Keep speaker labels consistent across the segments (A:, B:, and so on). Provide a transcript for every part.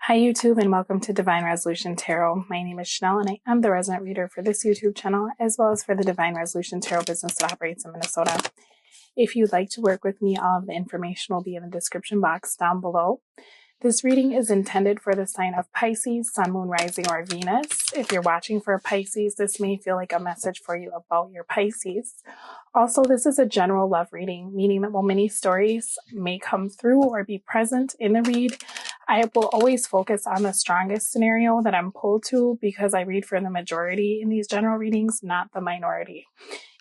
A: Hi YouTube and welcome to Divine Resolution Tarot. My name is Chanel and I am the resident reader for this YouTube channel as well as for the Divine Resolution Tarot business that operates in Minnesota. If you'd like to work with me, all of the information will be in the description box down below. This reading is intended for the sign of Pisces, Sun, Moon, Rising, or Venus. If you're watching for a Pisces, this may feel like a message for you about your Pisces. Also, this is a general love reading, meaning that while many stories may come through or be present in the read, I will always focus on the strongest scenario that I'm pulled to because I read for the majority in these general readings, not the minority.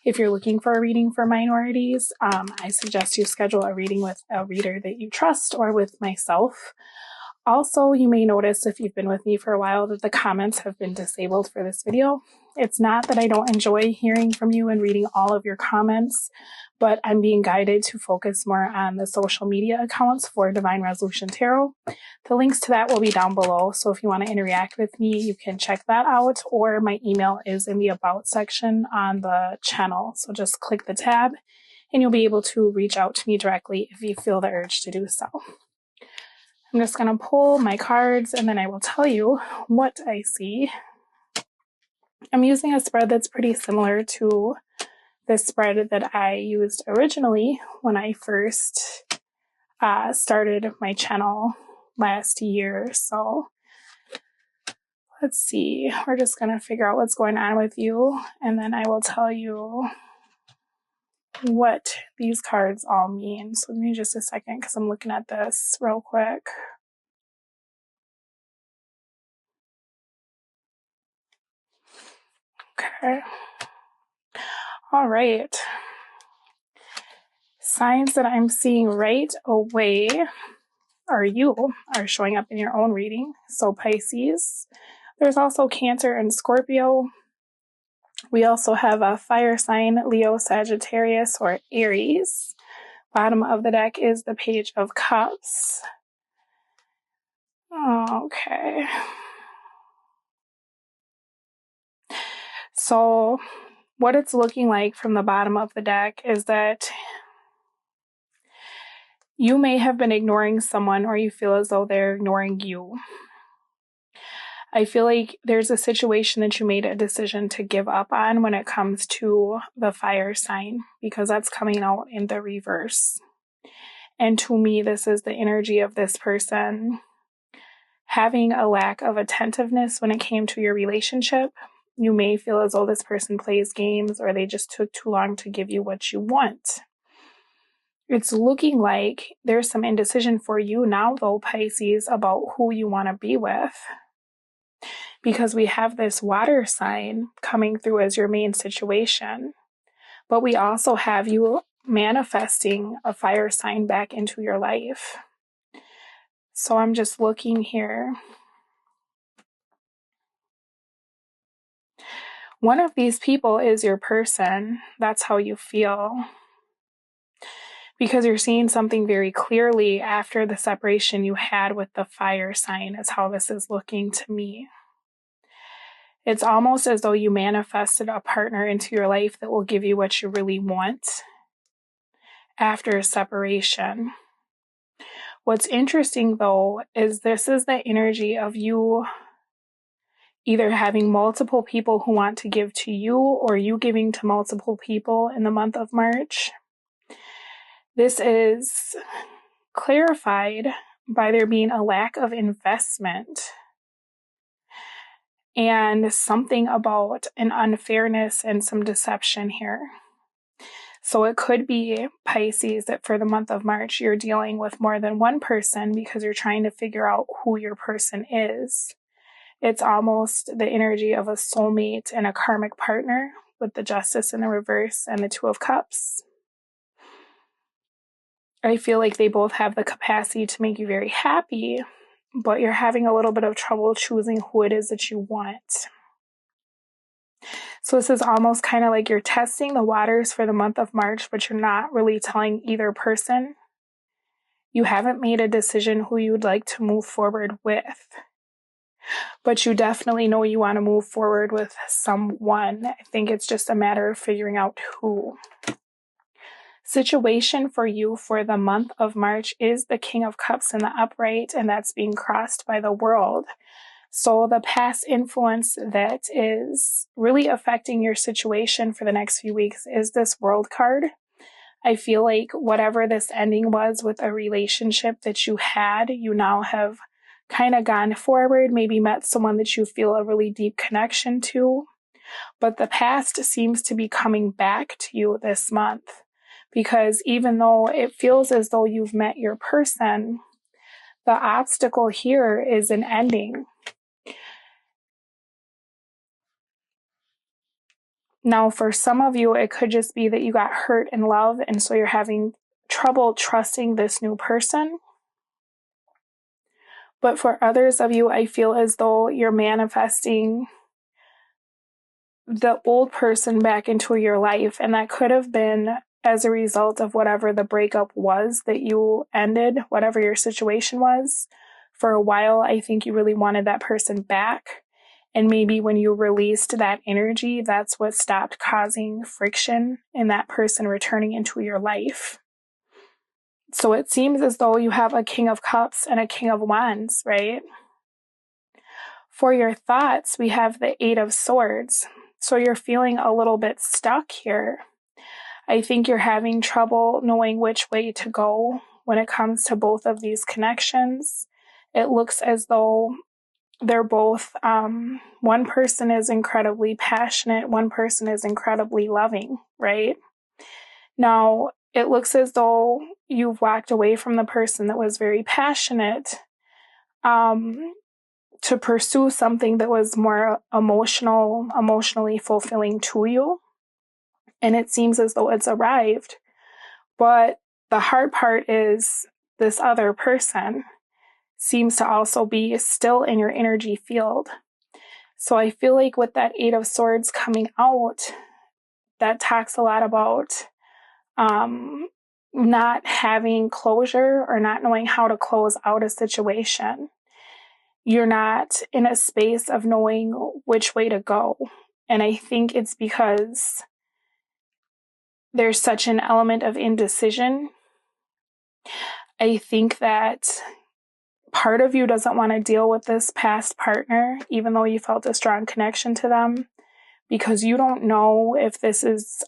A: If you're looking for a reading for minorities, I suggest you schedule a reading with a reader that you trust or with myself. Also, you may notice if you've been with me for a while that the comments have been disabled for this video. It's not that I don't enjoy hearing from you and reading all of your comments, but I'm being guided to focus more on the social media accounts for Divine Resolution Tarot. The links to that will be down below, so if you want to interact with me, you can check that out, or my email is in the About section on the channel. So just click the tab and you'll be able to reach out to me directly if you feel the urge to do so. I'm just going to pull my cards and then I will tell you what I see. I'm using a spread that's pretty similar to the spread that I used originally when I first started my channel last year. So let's see. We're just going to figure out what's going on with you and then I will tell you what these cards all mean. So give me just a second because I'm looking at this real quick. Okay. All right. Signs that I'm seeing right away are showing up in your own reading. So Pisces. There's also Cancer and Scorpio. We also have a fire sign, Leo, Sagittarius, or Aries. Bottom of the deck is the Page of Cups. Okay. So what it's looking like from the bottom of the deck is that you may have been ignoring someone or you feel as though they're ignoring you. I feel like there's a situation that you made a decision to give up on when it comes to the fire sign because that's coming out in the reverse. And to me, this is the energy of this person having a lack of attentiveness when it came to your relationship. You may feel as though this person plays games or they just took too long to give you what you want. It's looking like there's some indecision for you now, though, Pisces, about who you want to be with. Because we have this water sign coming through as your main situation. But we also have you manifesting a fire sign back into your life. So I'm just looking here. One of these people is your person. That's how you feel. Because you're seeing something very clearly after the separation you had with the fire sign is how this is looking to me. It's almost as though you manifested a partner into your life that will give you what you really want after a separation. What's interesting, though, is this is the energy of you either having multiple people who want to give to you or you giving to multiple people in the month of March. This is clarified by there being a lack of investment and something about an unfairness and some deception here. So it could be, Pisces, that for the month of March, you're dealing with more than one person because you're trying to figure out who your person is. It's almost the energy of a soulmate and a karmic partner with the Justice in the reverse and the Two of Cups. I feel like they both have the capacity to make you very happy, but you're having a little bit of trouble choosing who it is that you want. So this is almost kind of like you're testing the waters for the month of March, but you're not really telling either person. You haven't made a decision who you would like to move forward with. But you definitely know you want to move forward with someone. I think it's just a matter of figuring out who. situation for you for the month of March is the King of Cups in the upright, and that's being crossed by the World. So the past influence that is really affecting your situation for the next few weeks is this World card. I feel like whatever this ending was with a relationship that you had, you now have kind of gone forward, maybe met someone that you feel a really deep connection to. But the past seems to be coming back to you this month, because even though it feels as though you've met your person, the obstacle here is an ending. Now, for some of you, it could just be that you got hurt in love, and so you're having trouble trusting this new person. But for others of you, I feel as though you're manifesting the old person back into your life, and that could have been as a result of whatever the breakup was that you ended, whatever your situation was. For a while, I think you really wanted that person back. And maybe when you released that energy, that's what stopped causing friction in that person returning into your life. So it seems as though you have a King of Cups and a King of Wands, right? For your thoughts, we have the Eight of Swords. So you're feeling a little bit stuck here. I think you're having trouble knowing which way to go when it comes to both of these connections. It looks as though they're both, one person is incredibly passionate, one person is incredibly loving, right? Now, it looks as though you've walked away from the person that was very passionate to pursue something that was more emotionally fulfilling to you. And it seems as though it's arrived. But the hard part is this other person seems to also be still in your energy field. So I feel like with that Eight of Swords coming out, that talks a lot about not having closure or not knowing how to close out a situation. You're not in a space of knowing which way to go. And I think it's because there's such an element of indecision. I think that part of you doesn't want to deal with this past partner, even though you felt a strong connection to them, because you don't know if this is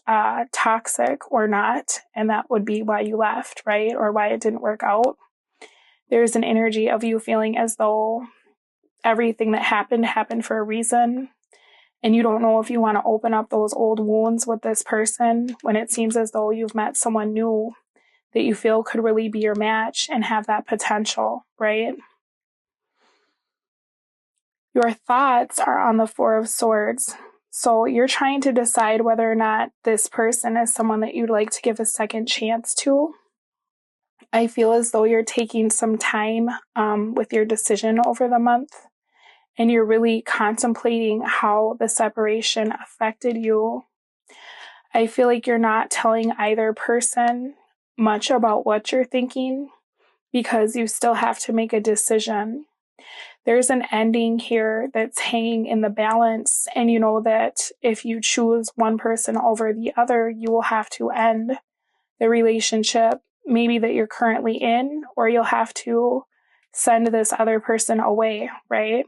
A: toxic or not, and that would be why you left, right? Or why it didn't work out. There's an energy of you feeling as though everything that happened for a reason, and you don't know if you want to open up those old wounds with this person when it seems as though you've met someone new that you feel could really be your match and have that potential, right? Your thoughts are on the Four of Swords. So you're trying to decide whether or not this person is someone that you'd like to give a second chance to. I feel as though you're taking some time with your decision over the month, and you're really contemplating how the separation affected you. I feel like you're not telling either person much about what you're thinking because you still have to make a decision. There's an ending here that's hanging in the balance, and you know that if you choose one person over the other, you will have to end the relationship maybe that you're currently in, or you'll have to send this other person away, right?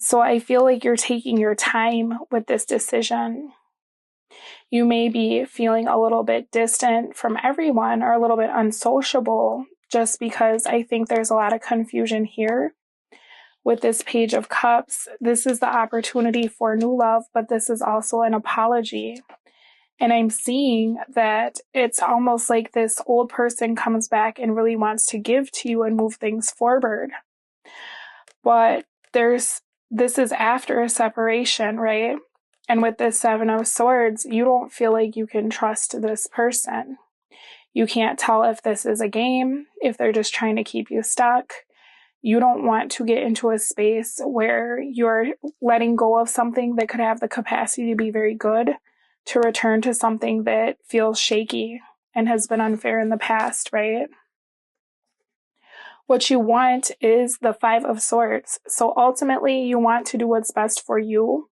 A: So I feel like you're taking your time with this decision. You may be feeling a little bit distant from everyone or a little bit unsociable just because I think there's a lot of confusion here. With this Page of Cups, this is the opportunity for new love, but this is also an apology. And I'm seeing that it's almost like this old person comes back and really wants to give to you and move things forward. But this is after a separation, right? And with this Seven of Swords, you don't feel like you can trust this person. You can't tell if this is a game, if they're just trying to keep you stuck. You don't want to get into a space where you're letting go of something that could have the capacity to be very good to return to something that feels shaky and has been unfair in the past, right? What you want is the Five of Swords. So ultimately, you want to do what's best for you.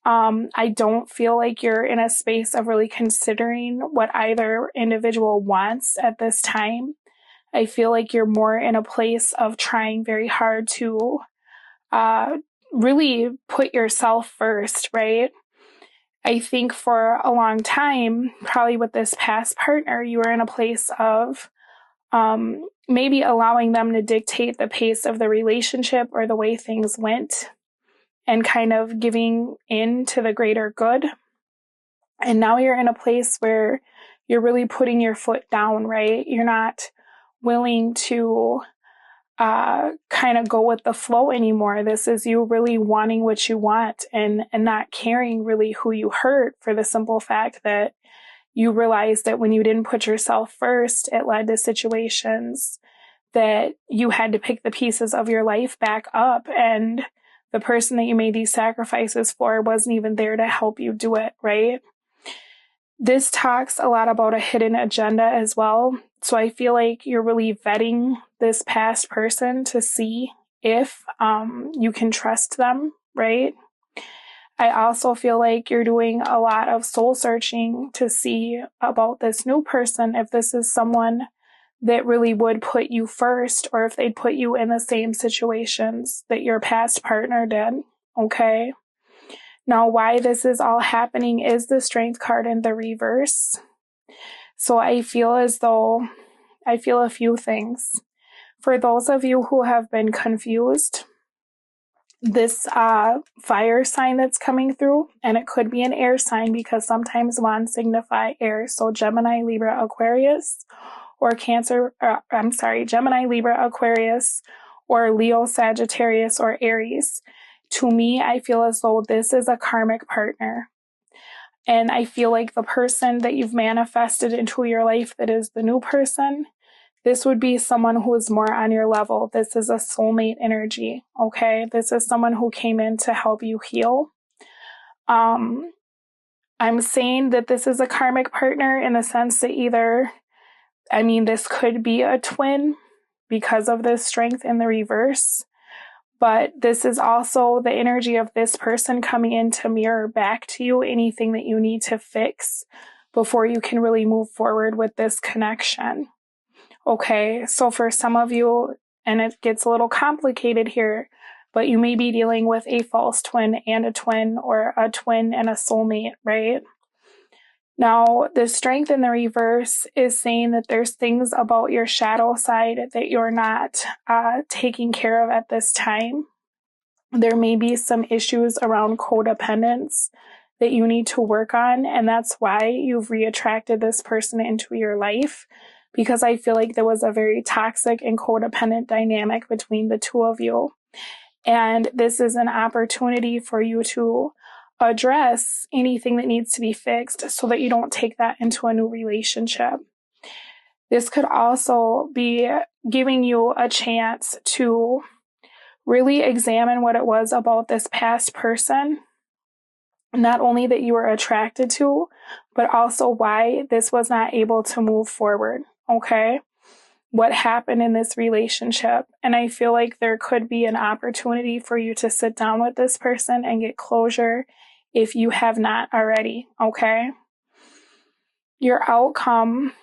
A: I don't feel like you're in a space of really considering what either individual wants at this time. I feel like you're more in a place of trying very hard to really put yourself first, right? I think for a long time, probably with this past partner, you were in a place of maybe allowing them to dictate the pace of the relationship or the way things went and kind of giving in to the greater good. And now you're in a place where you're really putting your foot down, right? You're not willing to kind of go with the flow anymore. This is you really wanting what you want and not caring really who you hurt, for the simple fact that you realize that when you didn't put yourself first, it led to situations that you had to pick the pieces of your life back up, and the person that you made these sacrifices for wasn't even there to help you do it, right? This talks a lot about a hidden agenda as well. So I feel like you're really vetting this past person to see if you can trust them, right? I also feel like you're doing a lot of soul searching to see about this new person, if this is someone that really would put you first, or if they'd put you in the same situations that your past partner did, okay? Now, why this is all happening is the Strength card in the reverse. So I feel a few things. For those of you who have been confused, this fire sign that's coming through, and it could be an air sign because sometimes wands signify air. So Gemini, Libra, Aquarius, or Gemini, Libra, Aquarius, or Leo, Sagittarius, or Aries. To me, I feel as though this is a karmic partner. And I feel like the person that you've manifested into your life that is the new person, this would be someone who is more on your level. This is a soulmate energy, okay? This is someone who came in to help you heal. I'm saying that this is a karmic partner in the sense that this could be a twin because of this strength in the reverse. But this is also the energy of this person coming in to mirror back to you anything that you need to fix before you can really move forward with this connection. Okay, so for some of you, and it gets a little complicated here, but you may be dealing with a false twin and a twin, or a twin and a soulmate, right? Now, the strength in the reverse is saying that there's things about your shadow side that you're not taking care of at this time. There may be some issues around codependence that you need to work on, and that's why you've reattracted this person into your life, because I feel like there was a very toxic and codependent dynamic between the two of you. And this is an opportunity for you to address anything that needs to be fixed so that you don't take that into a new relationship. This could also be giving you a chance to really examine what it was about this past person, not only that you were attracted to, but also why this was not able to move forward, okay? What happened in this relationship. And I feel like there could be an opportunity for you to sit down with this person and get closure if you have not already, okay? Your outcome,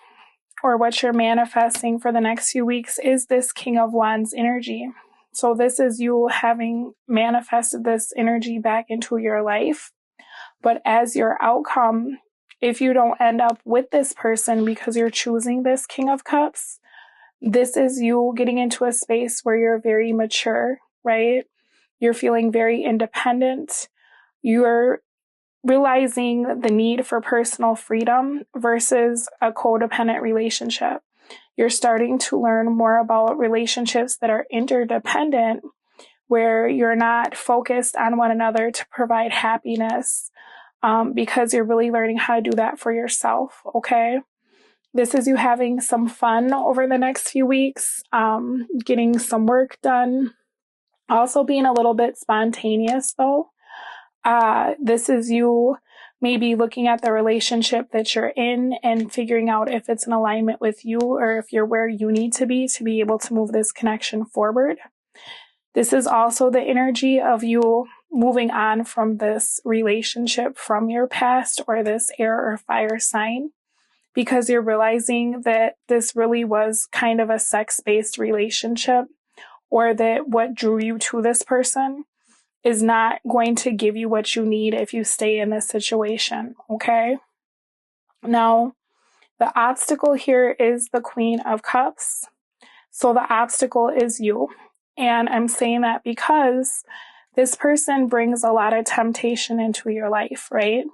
A: or what you're manifesting for the next few weeks, is this King of Wands energy. So this is you having manifested this energy back into your life. But as your outcome, if you don't end up with this person because you're choosing this King of Cups, this is you getting into a space where you're very mature, right? You're feeling very independent. You're realizing the need for personal freedom versus a codependent relationship. You're starting to learn more about relationships that are interdependent, where you're not focused on one another to provide happiness, because you're really learning how to do that for yourself, okay? This is you having some fun over the next few weeks, getting some work done. Also being a little bit spontaneous though. This is you maybe looking at the relationship that you're in and figuring out if it's in alignment with you or if you're where you need to be able to move this connection forward. This is also the energy of you moving on from this relationship from your past or this air or fire sign, because you're realizing that this really was kind of a sex-based relationship, or that what drew you to this person is not going to give you what you need if you stay in this situation, okay? Now, the obstacle here is the Queen of Cups. So the obstacle is you. And I'm saying that because this person brings a lot of temptation into your life, right?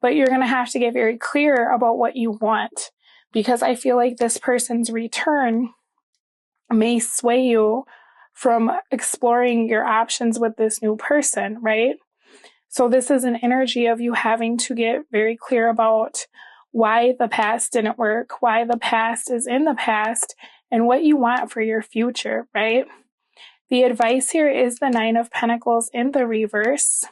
A: But you're going to have to get very clear about what you want, because I feel like this person's return may sway you from exploring your options with this new person, right? So this is an energy of you having to get very clear about why the past didn't work, why the past is in the past, and what you want for your future, right? The advice here is the Nine of Pentacles in the reverse.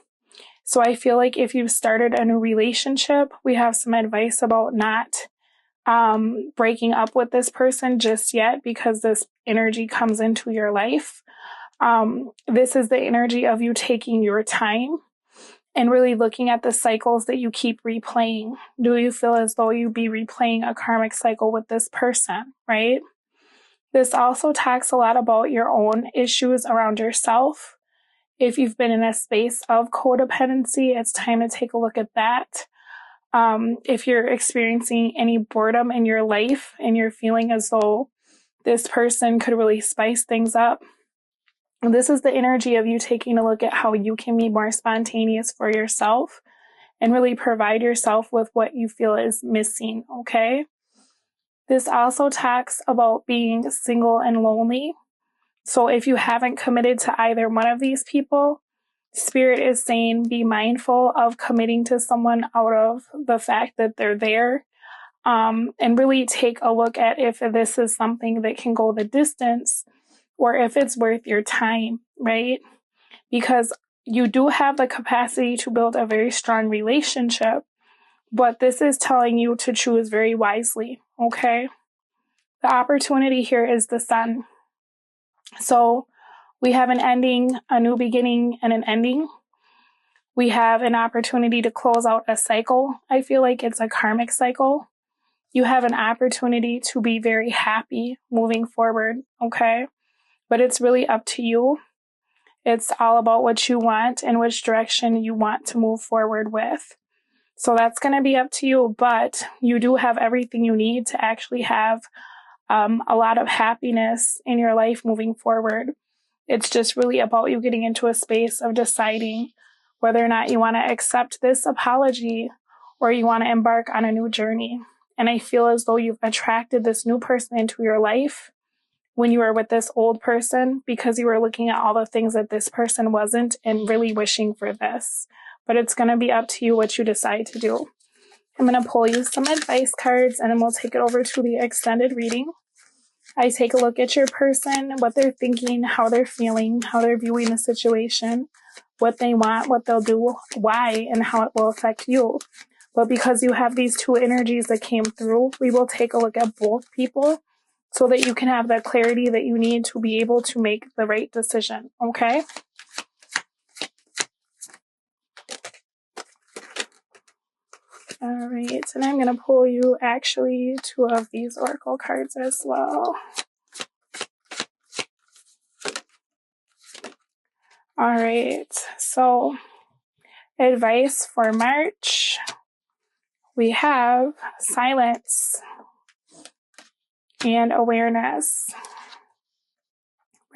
A: So I feel like if you've started a new relationship, we have some advice about not breaking up with this person just yet, because this energy comes into your life. This is the energy of you taking your time and really looking at the cycles that you keep replaying. Do you feel as though you'd be replaying a karmic cycle with this person, right? This also talks a lot about your own issues around yourself. If you've been in a space of codependency, it's time to take a look at that. If you're experiencing any boredom in your life and you're feeling as though this person could really spice things up, this is the energy of you taking a look at how you can be more spontaneous for yourself and really provide yourself with what you feel is missing, okay? This also talks about being single and lonely. So if you haven't committed to either one of these people, Spirit is saying be mindful of committing to someone out of the fact that they're there, and really take a look at if this is something that can go the distance or if it's worth your time, right? Because you do have the capacity to build a very strong relationship, but this is telling you to choose very wisely, okay? The opportunity here is the Sun. So we have an ending, a new beginning, and an ending. We have an opportunity to close out a cycle. I feel like it's a karmic cycle. You have an opportunity to be very happy moving forward, okay? But it's really up to you. It's all about what you want and which direction you want to move forward with. So that's going to be up to you, but you do have everything you need to actually have a lot of happiness in your life moving forward. It's just really about you getting into a space of deciding whether or not you want to accept this apology or you want to embark on a new journey. And I feel as though you've attracted this new person into your life when you were with this old person because you were looking at all the things that this person wasn't and really wishing for this. But it's going to be up to you what you decide to do. I'm going to pull you some advice cards and then we'll take it over to the extended reading. I take a look at your person, what they're thinking, how they're feeling, how they're viewing the situation, what they want, what they'll do, why, and how it will affect you. But because you have these two energies that came through, we will take a look at both people so that you can have the clarity that you need to be able to make the right decision, okay? All right, and I'm going to pull you actually two of these oracle cards as well. All right, so advice for March. We have silence and awareness.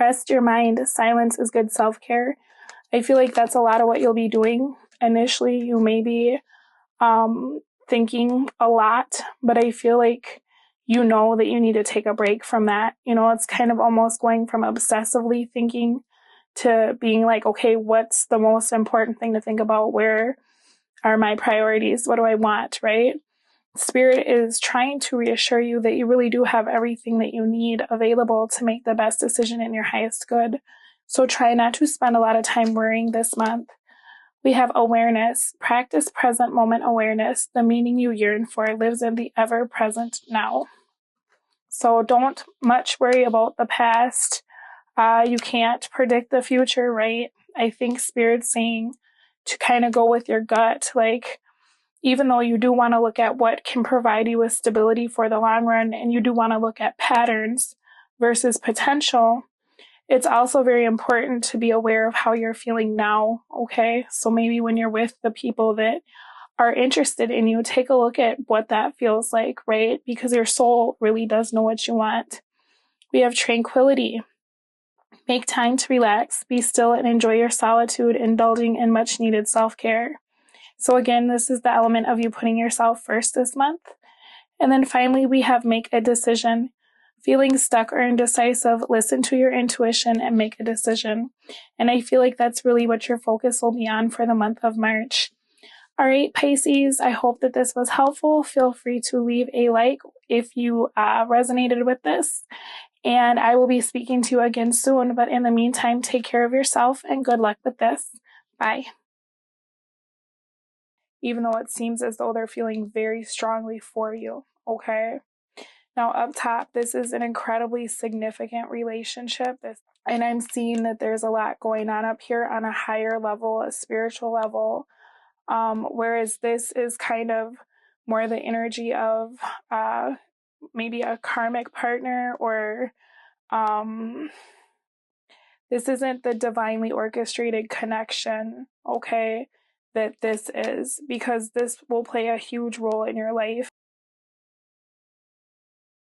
A: Rest your mind. Silence is good self-care. I feel like that's a lot of what you'll be doing. Initially, you may be thinking a lot, but I feel like you know that you need to take a break from that. You know, it's kind of almost going from obsessively thinking to being like, okay, what's the most important thing to think about? Where are my priorities? What do I want, right? Spirit is trying to reassure you that you really do have everything that you need available to make the best decision in your highest good. So try not to spend a lot of time worrying this month. We have awareness. Practice present moment awareness. The meaning you yearn for lives in the ever-present now. So don't much worry about the past. You can't predict the future, right? I think Spirit's saying to kind of go with your gut. Like, even though you do want to look at what can provide you with stability for the long run, and you do want to look at patterns versus potential, it's also very important to be aware of how you're feeling now, okay? So maybe when you're with the people that are interested in you, take a look at what that feels like, right? Because your soul really does know what you want. We have tranquility. Make time to relax, be still, and enjoy your solitude, indulging in much needed self-care. So again, this is the element of you putting yourself first this month. And then finally, we have make a decision. Feeling stuck or indecisive, listen to your intuition and make a decision. And I feel like that's really what your focus will be on for the month of March. All right, Pisces, I hope that this was helpful. Feel free to leave a like if you resonated with this. And I will be speaking to you again soon. But in the meantime, take care of yourself and good luck with this. Bye. Even though it seems as though they're feeling very strongly for you, okay? Now, up top, this is an incredibly significant relationship. And I'm seeing that there's a lot going on up here on a higher level, a spiritual level. Whereas this is kind of more the energy of maybe a karmic partner, or this isn't the divinely orchestrated connection, okay, that this is, because this will play a huge role in your life.